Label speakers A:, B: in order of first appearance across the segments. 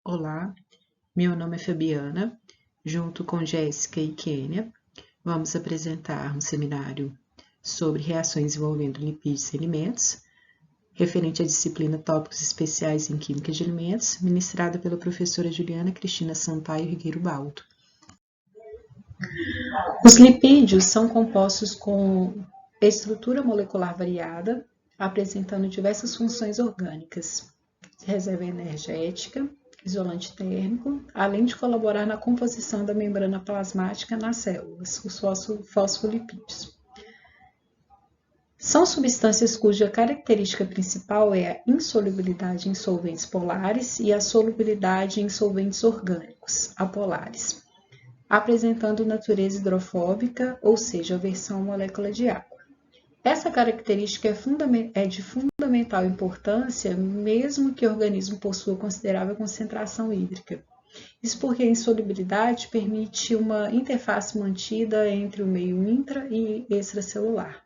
A: Olá, meu nome é Fabiana. Junto com Jéssica e Kênia, vamos apresentar um seminário sobre reações envolvendo lipídios e alimentos, referente à disciplina Tópicos Especiais em Química de Alimentos, ministrada pela professora Juliana Cristina Sampaio Rigueiro Baldo. Os lipídios são compostos com estrutura molecular variada, apresentando diversas funções orgânicas, reserva energética, isolante térmico, além de colaborar na composição da membrana plasmática nas células, os fosfolipídios. São substâncias cuja característica principal é a insolubilidade em solventes polares e a solubilidade em solventes orgânicos, apolares, apresentando natureza hidrofóbica, ou seja, aversão à molécula de água. Essa característica é de fundamental importância, mesmo que o organismo possua considerável concentração hídrica. Isso porque a insolubilidade permite uma interface mantida entre o meio intra- e extracelular.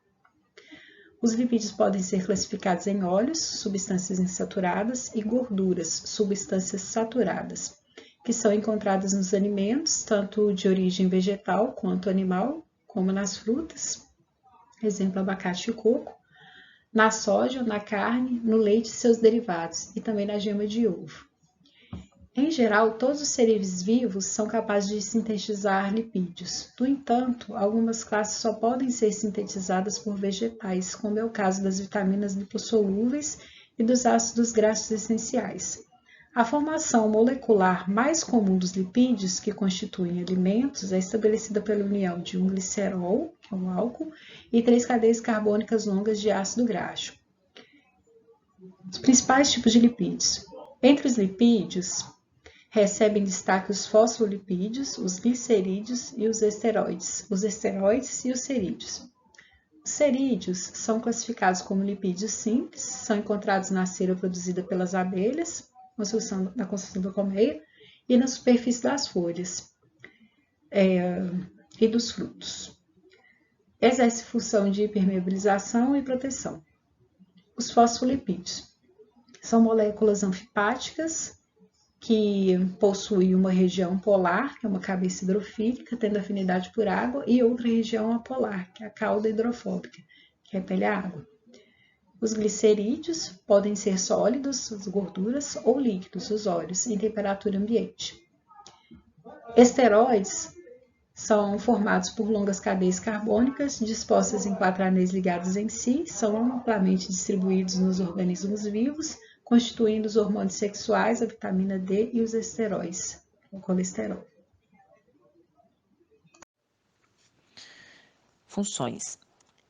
A: Os lipídios podem ser classificados em óleos, substâncias insaturadas, e gorduras, substâncias saturadas, que são encontradas nos alimentos, tanto de origem vegetal quanto animal, como nas frutas, exemplo, abacate e coco, na soja, na carne, no leite e seus derivados, e também na gema de ovo. Em geral, todos os seres vivos são capazes de sintetizar lipídios. No entanto, algumas classes só podem ser sintetizadas por vegetais, como é o caso das vitaminas lipossolúveis e dos ácidos graxos essenciais. A formação molecular mais comum dos lipídios, que constituem alimentos, é estabelecida pela união de um glicerol, que é um álcool, e 3 cadeias carbônicas longas de ácido graxo. Os principais tipos de lipídios. Entre os lipídios, recebem destaque os fosfolipídios, os glicerídeos e os esteroides e os cerídeos. Os cerídeos são classificados como lipídios simples, são encontrados na cera produzida pelas abelhas, na construção da colmeia, e na superfície das folhas e dos frutos. Exerce função de impermeabilização e proteção. Os fosfolipídios são moléculas anfipáticas que possuem uma região polar, que é uma cabeça hidrofílica, tendo afinidade por água, e outra região apolar, que é a cauda hidrofóbica, que repele a água. Os glicerídeos podem ser sólidos, as gorduras, ou líquidos, os óleos, em temperatura ambiente. Esteroides são formados por longas cadeias carbônicas dispostas em 4 anéis ligados em si, são amplamente distribuídos nos organismos vivos, constituindo os hormônios sexuais, a vitamina D e os esteróides, o colesterol.
B: Funções: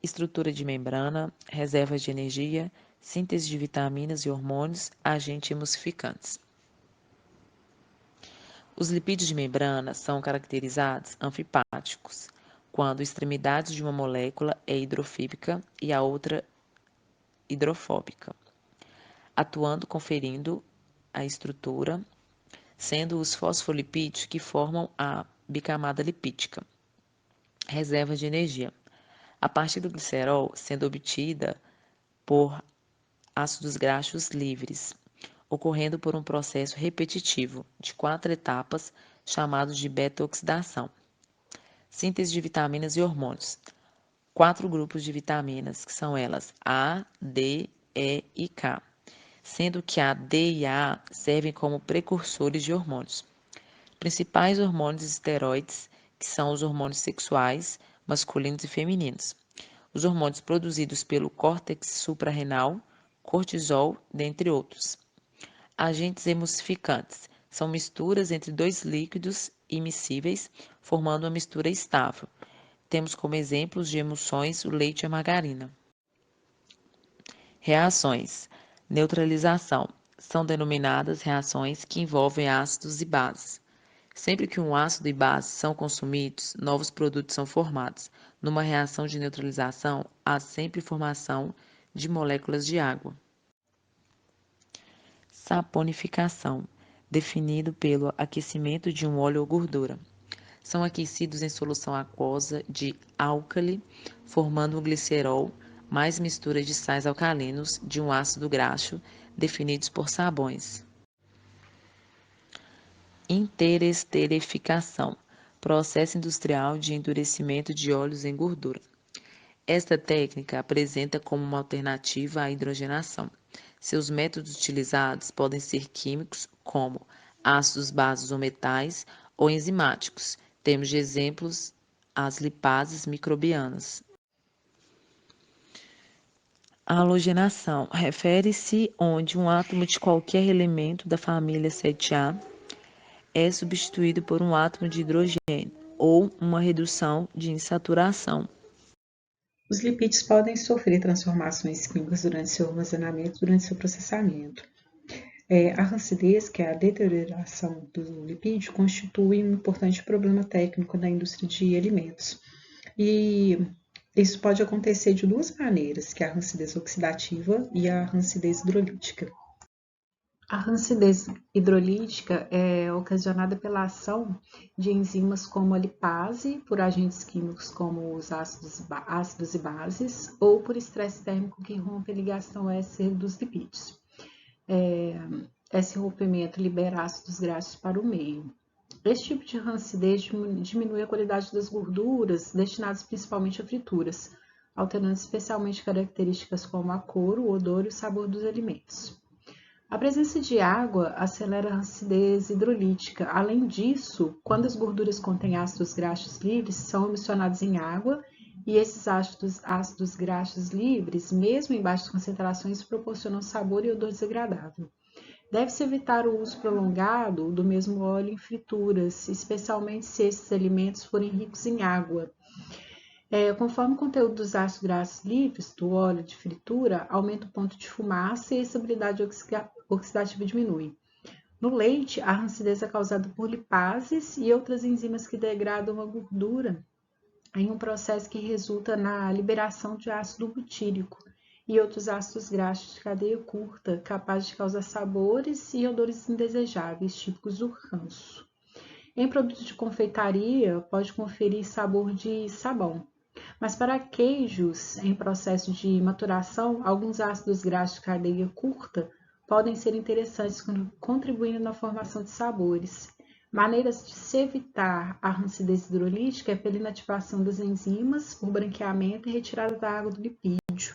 B: estrutura de membrana, reservas de energia, síntese de vitaminas e hormônios, agentes emulsificantes. Os lipídios de membrana são caracterizados anfipáticos, quando extremidades de uma molécula é hidrofílica e a outra hidrofóbica, atuando conferindo a estrutura, sendo os fosfolipídios que formam a bicamada lipídica. Reservas de energia. A partir do glicerol sendo obtida por ácidos graxos livres, ocorrendo por um processo repetitivo de 4 etapas, chamado de beta-oxidação. Síntese de vitaminas e hormônios. 4 grupos de vitaminas, que são elas A, D, E e K, sendo que a D e a A servem como precursores de hormônios. Principais hormônios esteroides, que são os hormônios sexuais, masculinos e femininos. Os hormônios produzidos pelo córtex suprarrenal, cortisol, dentre outros. Agentes emulsificantes são misturas entre 2 líquidos immiscíveis, formando uma mistura estável. Temos como exemplos de emulsões o leite e a margarina. Reações. Neutralização. São denominadas reações que envolvem ácidos e bases. Sempre que um ácido e base são consumidos, novos produtos são formados. Numa reação de neutralização, há sempre formação de moléculas de água. Saponificação, definido pelo aquecimento de um óleo ou gordura. São aquecidos em solução aquosa de álcali, formando um glicerol, mais mistura de sais alcalinos de um ácido graxo, definidos por sabões. interesterificação, processo industrial de endurecimento de óleos em gordura. Esta técnica apresenta como uma alternativa à hidrogenação. Seus métodos utilizados podem ser químicos, como ácidos bases ou metais, ou enzimáticos. Temos de exemplos as lipases microbianas. A halogenação refere-se onde um átomo de qualquer elemento da família 7A é substituído por um átomo de hidrogênio ou uma redução de insaturação.
A: Os lipídios podem sofrer transformações químicas durante seu armazenamento, durante seu processamento. A rancidez, que é a deterioração do lipídio, constitui um importante problema técnico na indústria de alimentos. E isso pode acontecer de duas maneiras, que é a rancidez oxidativa e a rancidez hidrolítica. A rancidez hidrolítica é ocasionada pela ação de enzimas como a lipase, por agentes químicos como os ácidos e bases, ou por estresse térmico que rompe a ligação éster dos lipídios. Esse rompimento libera ácidos graxos para o meio. Esse tipo de rancidez diminui a qualidade das gorduras destinadas principalmente a frituras, alterando especialmente características como a cor, o odor e o sabor dos alimentos. A presença de água acelera a rancidez hidrolítica. Além disso, quando as gorduras contêm ácidos graxos livres, são emissionados em água e esses ácidos graxos livres, mesmo em baixas concentrações, proporcionam sabor e odor desagradável. Deve-se evitar o uso prolongado do mesmo óleo em frituras, especialmente se esses alimentos forem ricos em água. Conforme o conteúdo dos ácidos graxos livres do óleo de fritura, aumenta o ponto de fumaça e a estabilidade oxidativa diminui. No leite, a rancidez é causada por lipases e outras enzimas que degradam a gordura em um processo que resulta na liberação de ácido butírico e outros ácidos graxos de cadeia curta, capazes de causar sabores e odores indesejáveis, típicos do ranço. Em produtos de confeitaria, pode conferir sabor de sabão. Mas para queijos em processo de maturação, alguns ácidos graxos de cadeia curta podem ser interessantes, contribuindo na formação de sabores. Maneiras de se evitar a rancidez hidrolítica é pela inativação das enzimas, por branqueamento e retirada da água do lipídio.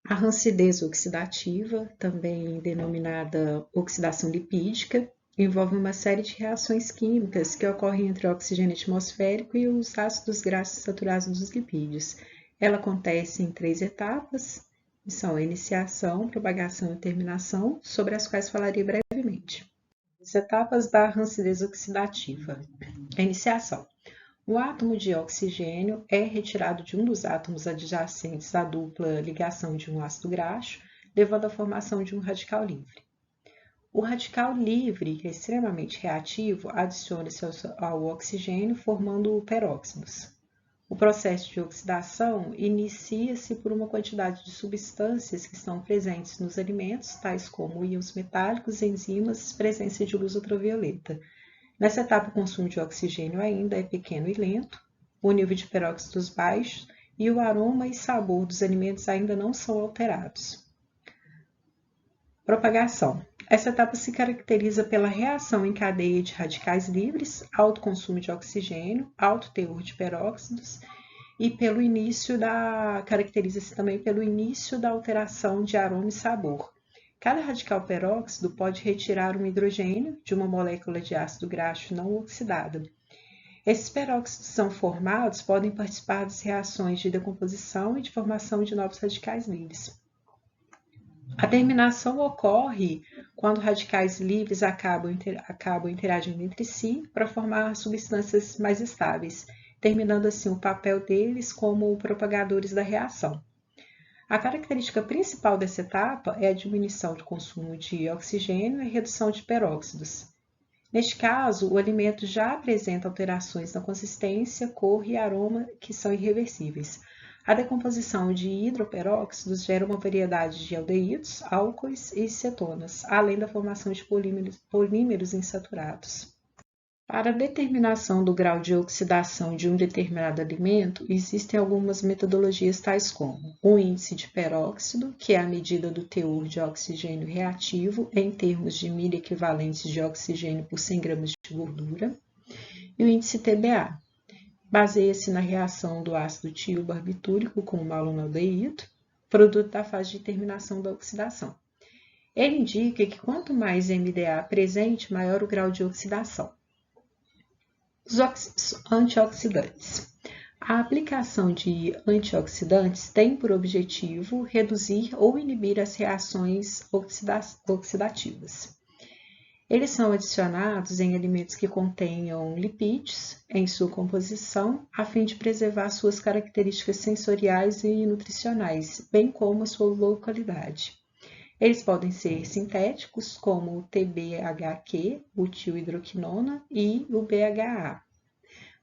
A: A rancidez oxidativa, também denominada oxidação lipídica, envolve uma série de reações químicas que ocorrem entre o oxigênio atmosférico e os ácidos graxos saturados dos lipídios. Ela acontece em 3 etapas, que são a iniciação, propagação e terminação, sobre as quais falarei brevemente. As etapas da rancidez oxidativa. A iniciação. O átomo de oxigênio é retirado de um dos átomos adjacentes à dupla ligação de um ácido graxo, levando à formação de um radical livre. O radical livre, que é extremamente reativo, adiciona-se ao oxigênio, formando peróxidos. O processo de oxidação inicia-se por uma quantidade de substâncias que estão presentes nos alimentos, tais como íons metálicos, enzimas, presença de luz ultravioleta. Nessa etapa, o consumo de oxigênio ainda é pequeno e lento, o nível de peróxidos baixo e o aroma e sabor dos alimentos ainda não são alterados. Propagação. Essa etapa se caracteriza pela reação em cadeia de radicais livres, alto consumo de oxigênio, alto teor de peróxidos e caracteriza-se também pelo início da alteração de aroma e sabor. Cada radical peróxido pode retirar um hidrogênio de uma molécula de ácido graxo não oxidada. Esses peróxidos podem participar das reações de decomposição e de formação de novos radicais livres. A terminação ocorre quando radicais livres acabam interagindo entre si para formar substâncias mais estáveis, terminando assim o papel deles como propagadores da reação. A característica principal dessa etapa é a diminuição do consumo de oxigênio e redução de peróxidos. Neste caso, o alimento já apresenta alterações na consistência, cor e aroma que são irreversíveis. A decomposição de hidroperóxidos gera uma variedade de aldeídos, álcoois e cetonas, além da formação de polímeros insaturados. Para a determinação do grau de oxidação de um determinado alimento, existem algumas metodologias tais como o índice de peróxido, que é a medida do teor de oxigênio reativo em termos de milha equivalentes de oxigênio por 100 gramas de gordura, e o índice TBA. Baseia-se na reação do ácido tio-barbitúrico com o malonaldeído, produto da fase de terminação da oxidação. Ele indica que quanto mais MDA presente, maior o grau de oxidação. Os antioxidantes. A aplicação de antioxidantes tem por objetivo reduzir ou inibir as reações oxidativas. Eles são adicionados em alimentos que contenham lipídios em sua composição, a fim de preservar suas características sensoriais e nutricionais, bem como a sua localidade. Eles podem ser sintéticos, como o TBHQ, butilhidroquinona, e o BHA,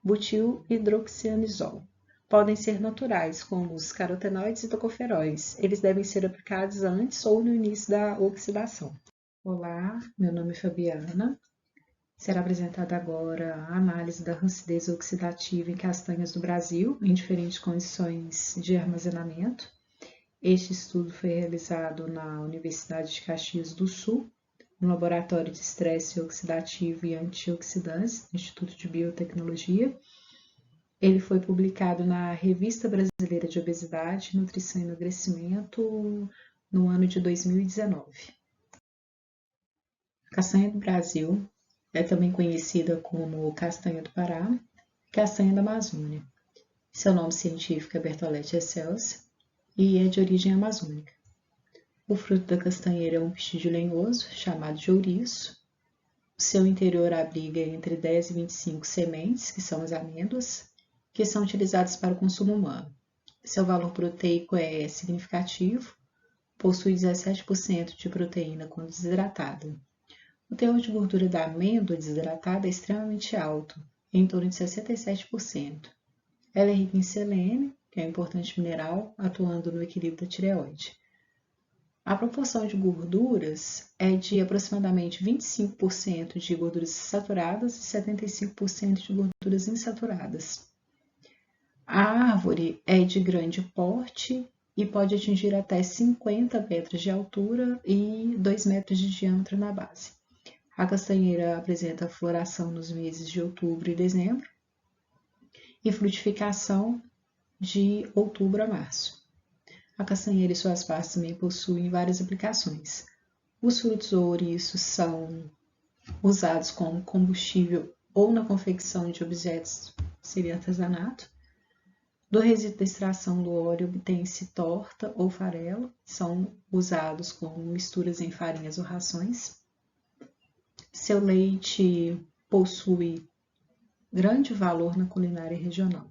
A: butilhidroxianizol. Podem ser naturais, como os carotenoides e tocoferóis. Eles devem ser aplicados antes ou no início da oxidação. Olá, meu nome é Fabiana. Será apresentada agora a análise da rancidez oxidativa em castanhas do Brasil, em diferentes condições de armazenamento. Este estudo foi realizado na Universidade de Caxias do Sul, no Laboratório de Estresse Oxidativo e Antioxidantes, Instituto de Biotecnologia. Ele foi publicado na Revista Brasileira de Obesidade, Nutrição e Emagrecimento no ano de 2019. A castanha do Brasil é também conhecida como castanha do Pará e castanha da Amazônia. Seu nome científico é Bertholletia excelsa e é de origem amazônica. O fruto da castanheira é um pistilho lenhoso, chamado de ouriço. O seu interior abriga entre 10 e 25 sementes, que são as amêndoas, que são utilizadas para o consumo humano. Seu valor proteico é significativo, possui 17% de proteína quando desidratada. O teor de gordura da amêndoa desidratada é extremamente alto, em torno de 67%. Ela é rica em selênio, que é um importante mineral, atuando no equilíbrio da tireoide. A proporção de gorduras é de aproximadamente 25% de gorduras saturadas e 75% de gorduras insaturadas. A árvore é de grande porte e pode atingir até 50 metros de altura e 2 metros de diâmetro na base. A castanheira apresenta floração nos meses de outubro e dezembro e frutificação de outubro a março. A castanheira e suas partes também possuem várias aplicações. Os frutos ou ouriços são usados como combustível ou na confecção de objetos, seria artesanato. Do resíduo da extração do óleo obtém-se torta ou farelo, são usados como misturas em farinhas ou rações. Seu leite possui grande valor na culinária regional.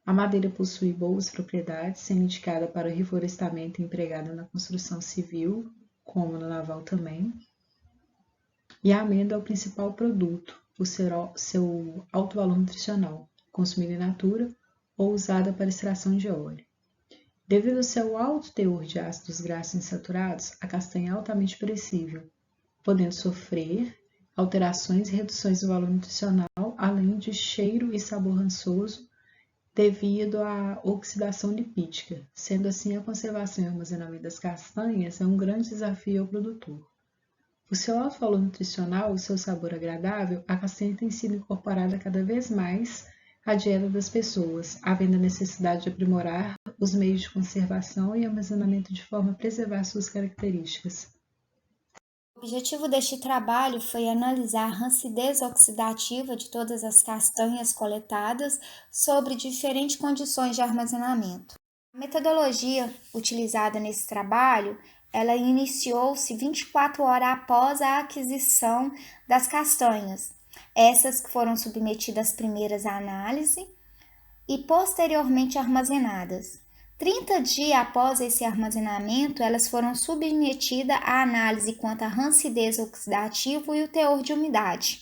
A: A madeira possui boas propriedades, sendo indicada para reflorestamento e empregada na construção civil, como na naval também. E a amêndoa é o principal produto, por seu alto valor nutricional, consumida in natura ou usada para extração de óleo. Devido ao seu alto teor de ácidos graxos insaturados, a castanha é altamente perecível, podendo sofrer alterações e reduções do valor nutricional, além de cheiro e sabor rançoso, devido à oxidação lipídica. Sendo assim, a conservação e armazenamento das castanhas é um grande desafio ao produtor. Por seu alto valor nutricional e seu sabor agradável, a castanha tem sido incorporada cada vez mais à dieta das pessoas, havendo a necessidade de aprimorar os meios de conservação e armazenamento de forma a preservar suas características.
C: O objetivo deste trabalho foi analisar a rancidez oxidativa de todas as castanhas coletadas sobre diferentes condições de armazenamento. A metodologia utilizada nesse trabalho, ela iniciou-se 24 horas após a aquisição das castanhas, essas que foram submetidas primeiras à análise e posteriormente armazenadas. 30 dias após esse armazenamento, elas foram submetidas à análise quanto à rancidez oxidativa e o teor de umidade.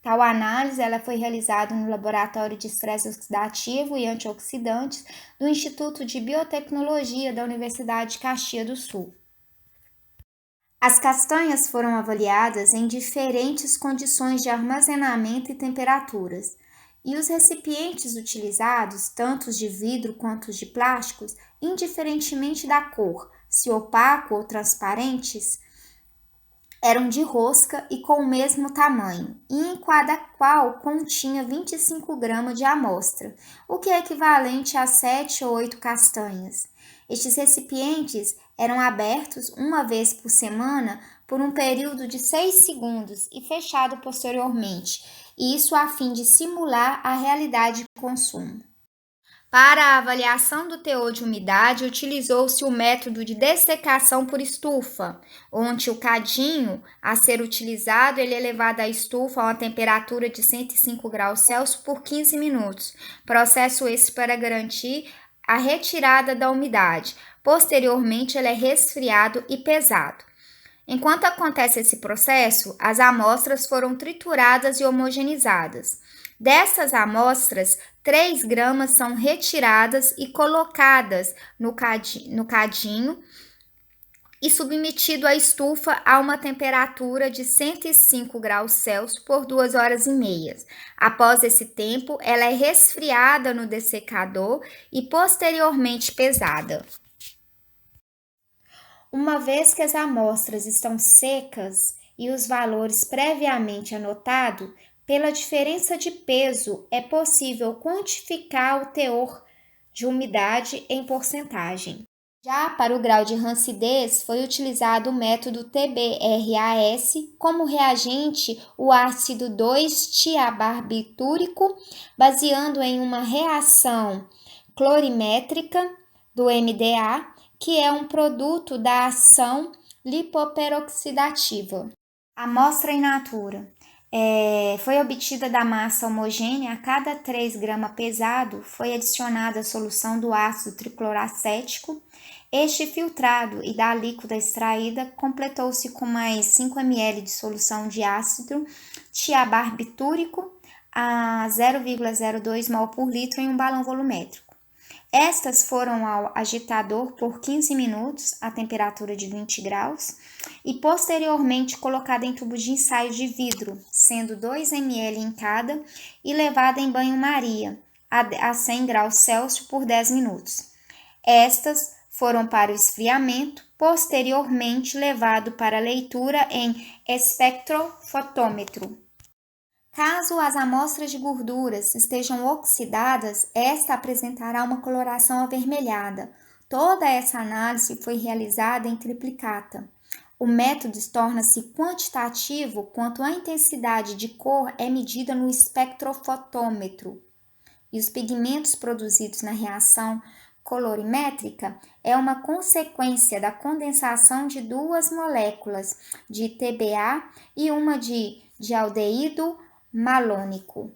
C: Tal análise ela foi realizada no Laboratório de Estresse Oxidativo e Antioxidantes do Instituto de Biotecnologia da Universidade de Caxias do Sul. As castanhas foram avaliadas em diferentes condições de armazenamento e temperaturas, e os recipientes utilizados, tanto os de vidro quanto os de plásticos, indiferentemente da cor, se opaco ou transparentes, eram de rosca e com o mesmo tamanho, e em cada qual continha 25 gramas de amostra, o que é equivalente a 7 ou 8 castanhas. Estes recipientes eram abertos uma vez por semana por um período de 6 segundos e fechado posteriormente, e isso a fim de simular a realidade de consumo. Para a avaliação do teor de umidade, utilizou-se o método de dessecação por estufa, onde o cadinho a ser utilizado ele é levado à estufa a uma temperatura de 105 graus Celsius por 15 minutos. Processo esse para garantir a retirada da umidade. Posteriormente, ele é resfriado e pesado. Enquanto acontece esse processo, as amostras foram trituradas e homogeneizadas. Dessas amostras, 3 gramas são retiradas e colocadas no cadinho e submetido à estufa a uma temperatura de 105 graus Celsius por 2 horas e meia. Após esse tempo, ela é resfriada no dessecador e posteriormente pesada. Uma vez que as amostras estão secas e os valores previamente anotados, pela diferença de peso é possível quantificar o teor de umidade em porcentagem. Já para o grau de rancidez, foi utilizado o método TBRAS como reagente o ácido 2-tiabarbitúrico, baseando em uma reação clorimétrica do MDA, que é um produto da ação lipoperoxidativa. Amostra in natura. Foi obtida da massa homogênea. A cada 3 gramas pesado foi adicionada a solução do ácido tricloracético. Este filtrado e da líquida extraída completou-se com mais 5 ml de solução de ácido tiabarbitúrico a 0,02 mol por litro em um balão volumétrico. Estas foram ao agitador por 15 minutos a temperatura de 20 graus e posteriormente colocada em tubos de ensaio de vidro, sendo 2 ml em cada, e levada em banho-maria a 100 graus Celsius por 10 minutos. Estas foram para o esfriamento, posteriormente levado para leitura em espectrofotômetro. Caso as amostras de gorduras estejam oxidadas, esta apresentará uma coloração avermelhada. Toda essa análise foi realizada em triplicata. O método torna-se quantitativo quanto a intensidade de cor é medida no espectrofotômetro. E os pigmentos produzidos na reação colorimétrica é uma consequência da condensação de 2 moléculas de TBA e uma de aldeído malônico.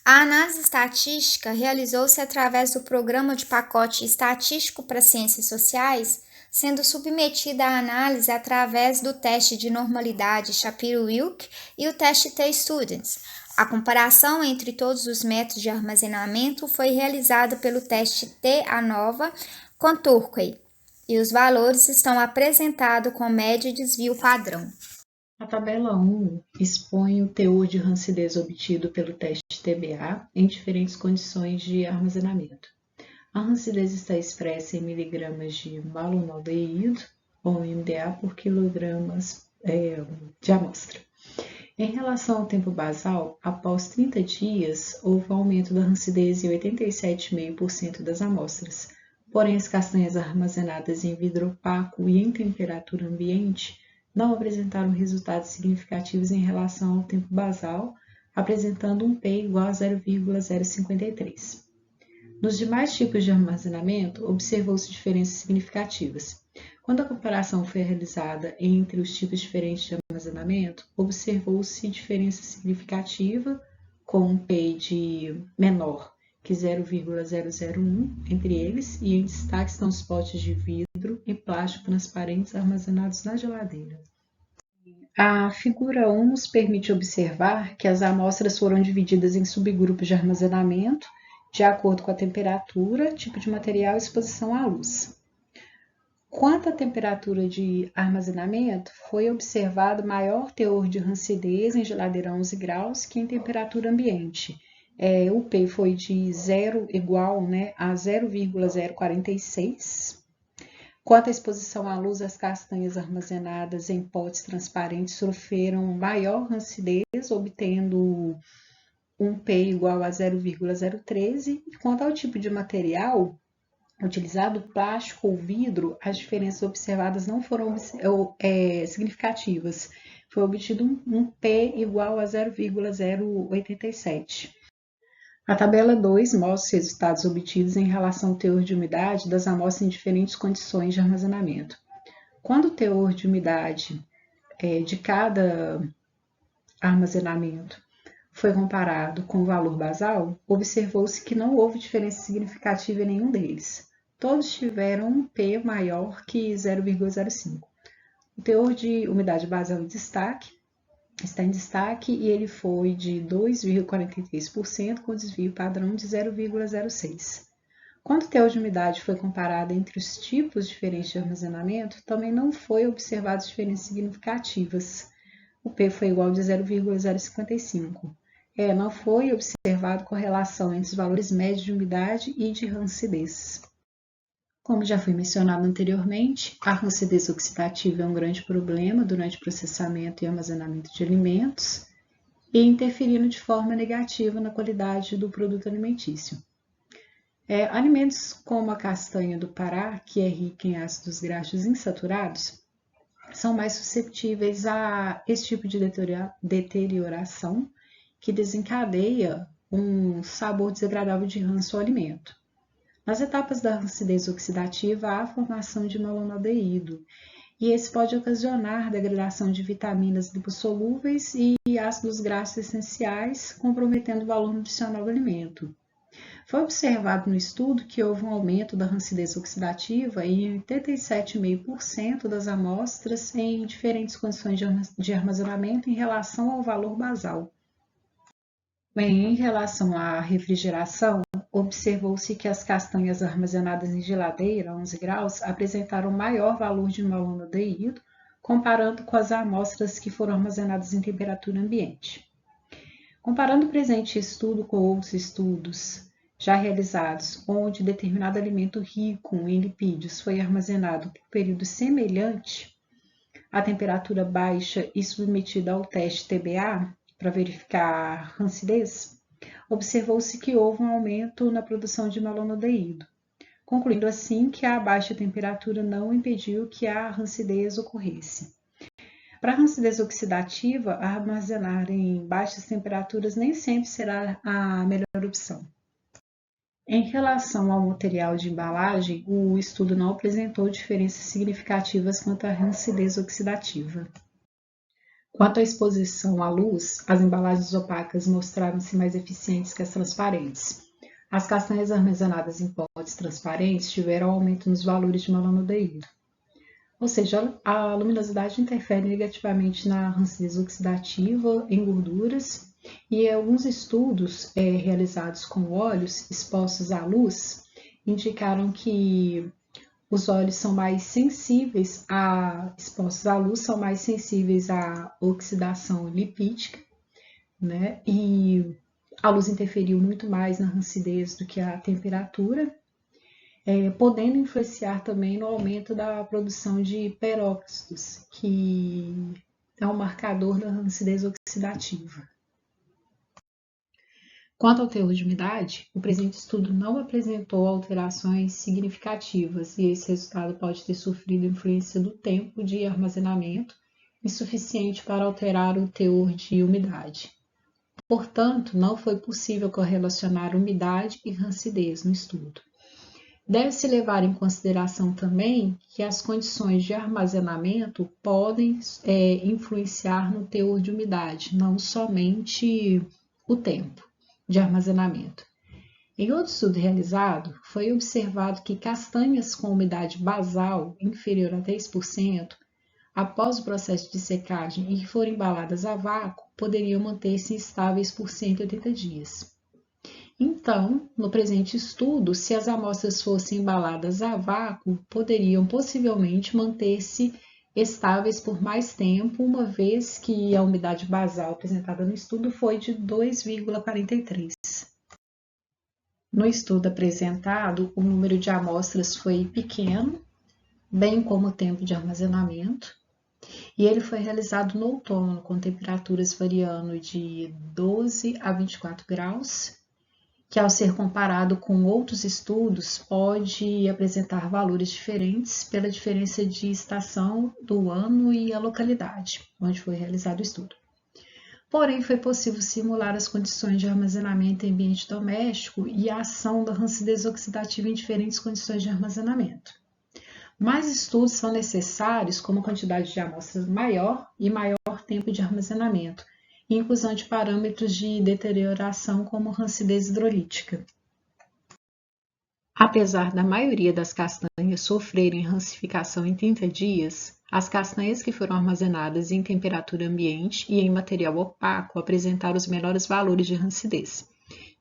C: A análise estatística realizou-se através do Programa de Pacote Estatístico para Ciências Sociais, sendo submetida à análise através do teste de normalidade Shapiro-Wilk e o teste T-Students. A comparação entre todos os métodos de armazenamento foi realizada pelo teste T-ANOVA com Turkey, e os valores estão apresentados com média e desvio padrão.
A: A tabela 1 expõe o teor de rancidez obtido pelo teste TBA em diferentes condições de armazenamento. A rancidez está expressa em miligramas de malonaldeído, ou MDA, por quilogramas de amostra. Em relação ao tempo basal, após 30 dias, houve um aumento da rancidez em 87,5% das amostras. Porém, as castanhas armazenadas em vidro opaco e em temperatura ambiente não apresentaram resultados significativos em relação ao tempo basal, apresentando um P igual a 0,053. Nos demais tipos de armazenamento, observou-se diferenças significativas. Quando a comparação foi realizada entre os tipos diferentes de armazenamento, observou-se diferença significativa com um P de menor que 0,001 entre eles, e em destaque estão os potes de vidro e plástico transparentes armazenados na geladeira. A figura 1 nos permite observar que as amostras foram divididas em subgrupos de armazenamento, de acordo com a temperatura, tipo de material e exposição à luz. Quanto à temperatura de armazenamento, foi observado maior teor de rancidez em geladeira a 11 graus que em temperatura ambiente. O P foi de igual, a 0,046. Quanto à exposição à luz, as castanhas armazenadas em potes transparentes sofreram maior rancidez, obtendo um P igual a 0,013. Quanto ao tipo de material utilizado, plástico ou vidro, as diferenças observadas não foram significativas. Foi obtido um P igual a 0,087. A tabela 2 mostra os resultados obtidos em relação ao teor de umidade das amostras em diferentes condições de armazenamento. Quando o teor de umidade de cada armazenamento foi comparado com o valor basal, observou-se que não houve diferença significativa em nenhum deles. Todos tiveram um P maior que 0,05. O teor de umidade basal está em destaque e ele foi de 2,43% com desvio padrão de 0,06. Quando o teor de umidade foi comparado entre os tipos diferentes de armazenamento, também não foi observado diferenças significativas. O P foi igual de 0,055. Não foi observado correlação entre os valores médios de umidade e de rancidez. Como já foi mencionado anteriormente, a rancidez oxidativa é um grande problema durante o processamento e armazenamento de alimentos e interferindo de forma negativa na qualidade do produto alimentício. Alimentos como a castanha do Pará, que é rica em ácidos graxos insaturados, são mais suscetíveis a esse tipo de deterioração que desencadeia um sabor desagradável de ranço ao alimento. Nas etapas da rancidez oxidativa, há a formação de malonaldeído, e esse pode ocasionar degradação de vitaminas lipossolúveis e ácidos graxos essenciais, comprometendo o valor nutricional do alimento. Foi observado no estudo que houve um aumento da rancidez oxidativa em 87,5% das amostras em diferentes condições de armazenamento em relação ao valor basal. Em relação à refrigeração, observou-se que as castanhas armazenadas em geladeira a 11 graus apresentaram maior valor de malonaldeído comparando com as amostras que foram armazenadas em temperatura ambiente. Comparando o presente estudo com outros estudos já realizados, onde determinado alimento rico em lipídios foi armazenado por período semelhante à temperatura baixa e submetido ao teste TBA para verificar rancidez, observou-se que houve um aumento na produção de malonaldeído, concluindo assim que a baixa temperatura não impediu que a rancidez ocorresse. Para a rancidez oxidativa, armazenar em baixas temperaturas nem sempre será a melhor opção. Em relação ao material de embalagem, o estudo não apresentou diferenças significativas quanto à rancidez oxidativa. Quanto à exposição à luz, as embalagens opacas mostraram-se mais eficientes que as transparentes. As castanhas armazenadas em potes transparentes tiveram aumento nos valores de malonaldeído. Ou seja, a luminosidade interfere negativamente na rancidez oxidativa em gorduras e alguns estudos realizados com óleos expostos à luz indicaram que os óleos são mais sensíveis expostos à luz, são mais sensíveis à oxidação lipídica, né? E a luz interferiu muito mais na rancidez do que a temperatura, podendo influenciar também no aumento da produção de peróxidos, que é um marcador da rancidez oxidativa. Quanto ao teor de umidade, o presente estudo não apresentou alterações significativas e esse resultado pode ter sofrido influência do tempo de armazenamento insuficiente para alterar o teor de umidade. Portanto, não foi possível correlacionar umidade e rancidez no estudo. Deve-se levar em consideração também que as condições de armazenamento podem influenciar no teor de umidade, não somente o tempo de armazenamento. Em outro estudo realizado, foi observado que castanhas com umidade basal inferior a 10%, após o processo de secagem e que foram embaladas a vácuo, poderiam manter-se estáveis por 180 dias. Então, no presente estudo, se as amostras fossem embaladas a vácuo, poderiam possivelmente manter-se estáveis por mais tempo, uma vez que a umidade basal apresentada no estudo foi de 2,43. No estudo apresentado, o número de amostras foi pequeno, bem como o tempo de armazenamento, e ele foi realizado no outono, com temperaturas variando de 12 a 24 graus, que ao ser comparado com outros estudos pode apresentar valores diferentes pela diferença de estação do ano e a localidade onde foi realizado o estudo. Porém, foi possível simular as condições de armazenamento em ambiente doméstico e a ação da rancidez oxidativa em diferentes condições de armazenamento. Mais estudos são necessários, como a quantidade de amostras maior e maior tempo de armazenamento, e inclusão de parâmetros de deterioração como rancidez hidrolítica. Apesar da maioria das castanhas sofrerem rancificação em 30 dias, as castanhas que foram armazenadas em temperatura ambiente e em material opaco apresentaram os menores valores de rancidez.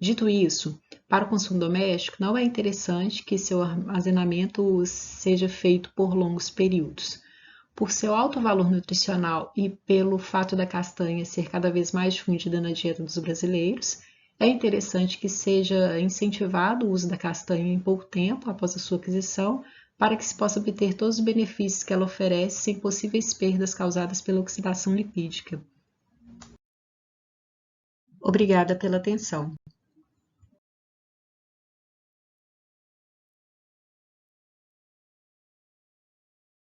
A: Dito isso, para o consumo doméstico, não é interessante que seu armazenamento seja feito por longos períodos. Por seu alto valor nutricional e pelo fato da castanha ser cada vez mais difundida na dieta dos brasileiros, é interessante que seja incentivado o uso da castanha em pouco tempo após a sua aquisição, para que se possa obter todos os benefícios que ela oferece sem possíveis perdas causadas pela oxidação lipídica. Obrigada pela atenção.